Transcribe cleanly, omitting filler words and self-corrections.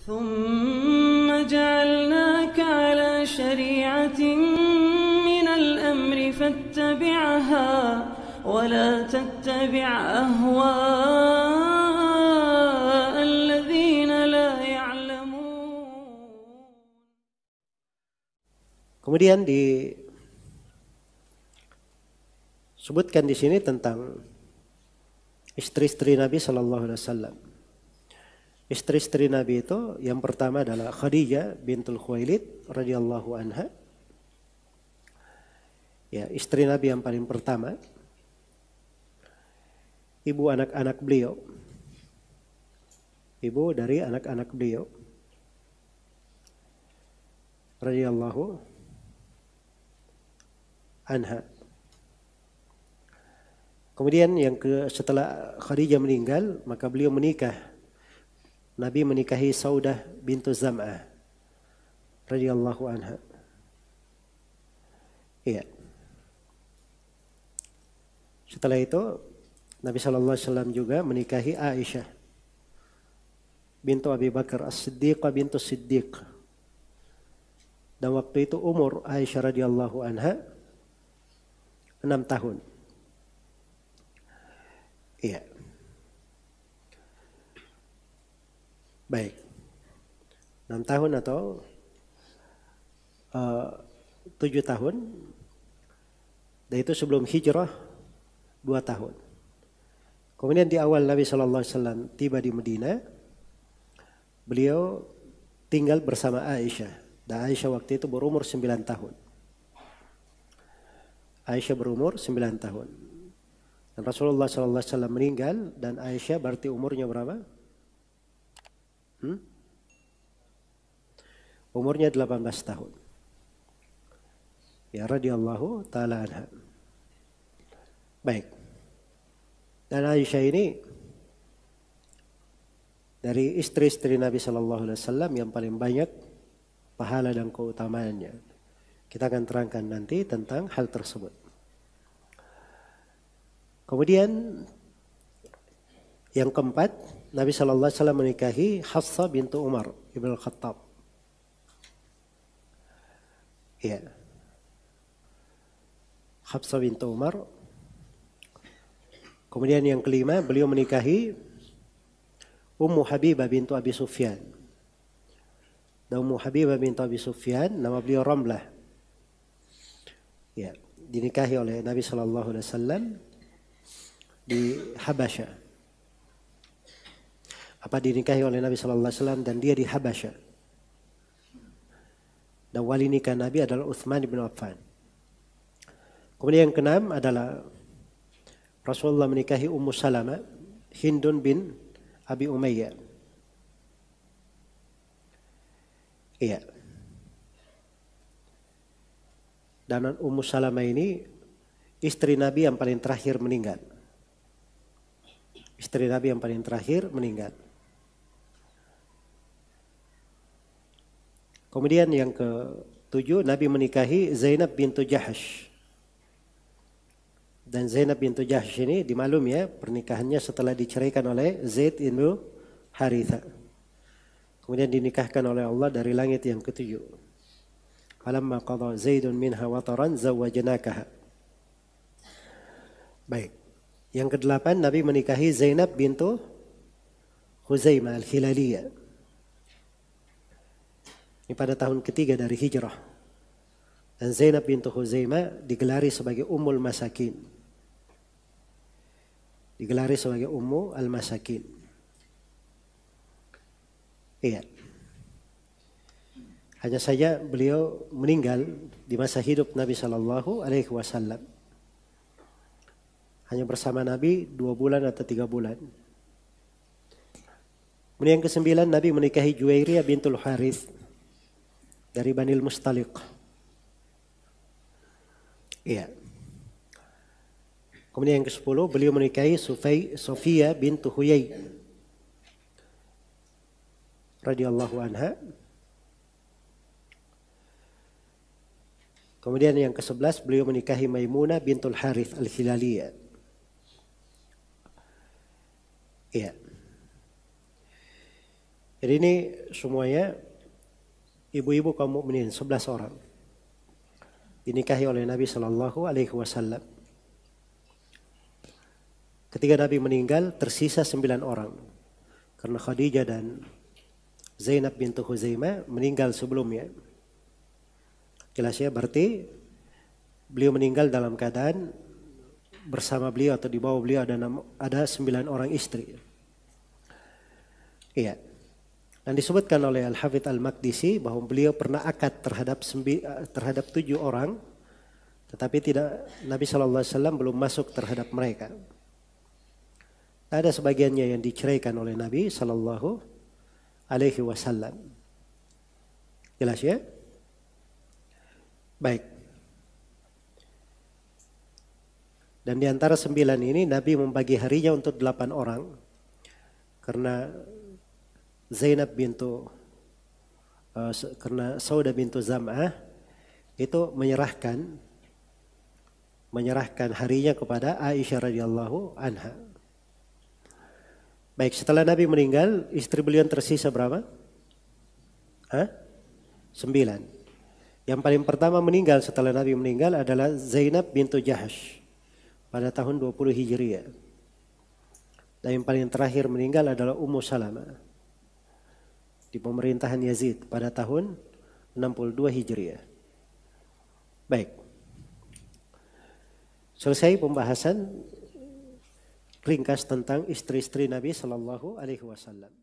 ثم جعلناك على شريعة من الأمر فاتبعها ولا تتبع أهواء الذين لا يعلمون. Kemudian disebutkan di sini tentang istri-istri Nabi Shallallahu Alaihi Wasallam. Istri-istri Nabi itu yang pertama adalah Khadijah bintul Khuwailid radhiyallahu anha. Ya, istri Nabi yang paling pertama. Ibu anak-anak beliau. Ibu dari anak-anak beliau. Radhiyallahu anha. Kemudian setelah Khadijah meninggal, maka beliau menikah. Nabi menikahi Saudah bintu Zam'ah radhiyallahu anha. Iya. Setelah itu Nabi sallallahu alaihi wasallam juga menikahi Aisyah bintu Abi Bakar As-Siddiqah bintu Siddiq. Dan waktu itu umur Aisyah radhiyallahu anha 6 tahun. Iya. Baik, 6 tahun atau 7 tahun, dan itu sebelum hijrah 2 tahun. Kemudian di awal Nabi SAW tiba di Madinah, beliau tinggal bersama Aisyah. Dan Aisyah waktu itu berumur 9 tahun. Aisyah berumur 9 tahun. Dan Rasulullah SAW meninggal dan Aisyah berarti umurnya berapa? Umurnya 18 tahun. Ya, radhiyallahu ta'ala anha. Baik. Dan Aisyah ini dari istri-istri Nabi sallallahu alaihi wasallam yang paling banyak pahala dan keutamaannya. Kita akan terangkan nanti tentang hal tersebut. Kemudian yang keempat, Nabi sallallahu alaihi wasallam menikahi Hafsah bintu Umar ibn al-Khattab. Ya. Hafsah bintu Umar. Kemudian yang kelima, beliau menikahi Ummu Habibah bintu Abi Sufyan. Dan Ummu Habibah bintu Abi Sufyan, nama beliau Ramlah. Ya, dinikahi oleh Nabi sallallahu alaihi wasallam di Habasyah. Dinikahi oleh Nabi sallallahu alaihi wasallam dan dia di Habasyah. Dan wali nikah Nabi adalah Utsman bin Affan. Kemudian yang keenam adalah Rasulullah menikahi Ummu Salamah Hindun bin Abi Umayyah. Iya. Dan Ummu Salamah ini istri Nabi yang paling terakhir meninggal. Istri Nabi yang paling terakhir meninggal. Kemudian yang ke-7, Nabi menikahi Zainab bintu Jahash. Dan Zainab bintu Jahash ini dimaklum ya, pernikahannya setelah diceraikan oleh Zaid bin Haritha. Kemudian dinikahkan oleh Allah dari langit yang ke-7. Falamma qada Zaidun minha wataran zawwajnakaha. Baik. Yang ke-8, Nabi menikahi Zainab bintu Khuzaimah al-Hilaliyah. Ini pada tahun ketiga dari hijrah. Dan Zainab bintu Khuzaimah digelari sebagai Ummul Masakin. Digelari sebagai Ummu al-Masakin. Iya. Hanya saja beliau meninggal di masa hidup Nabi sallallahu alaihi wasallam. Hanya bersama Nabi 2 bulan atau 3 bulan. Kemudian yang ke-9, Nabi menikahi Juwairiyah bintul Harith dari Banil Mustaliq. Iya. Kemudian yang ke-10, beliau menikahi Sofia bintu Huyai radhiyallahu anha. Kemudian yang ke-11, beliau menikahi Maimunah bintul Harith al-Hilaliyah. Iya. Jadi ini semuanya ibu-ibu kaum mukminin 11 orang dinikahi oleh Nabi Shallallahu Alaihi Wasallam. Ketika Nabi meninggal tersisa 9 orang karena Khadijah dan Zainab bintu Huzaimah meninggal sebelumnya. Jelas ya, berarti beliau meninggal dalam keadaan bersama beliau atau di bawah beliau ada 9 orang istri. Iya. Dan disebutkan oleh Al-Hafidz Al-Maqdisi bahwa beliau pernah akad terhadap 7 orang, tetapi Nabi SAW belum masuk terhadap mereka. Ada sebagiannya yang diceraikan oleh Nabi Sallallahu Alaihi Wasallam. Jelas ya? Baik. Dan di antara 9 ini Nabi membagi harinya untuk 8 orang. Karena Zainab karena Saudah bintu Zam'ah itu menyerahkan harinya kepada Aisyah radhiyallahu anha. Baik, setelah Nabi meninggal, istri beliau tersisa berapa? 9. Yang paling pertama meninggal setelah Nabi meninggal adalah Zainab bintu Jahsh pada tahun 20 Hijriah. Dan yang paling terakhir meninggal adalah Ummu Salamah di pemerintahan Yazid pada tahun 62 Hijriah. Baik. Selesai pembahasan ringkas tentang istri-istri Nabi Sallallahu Alaihi Wasallam.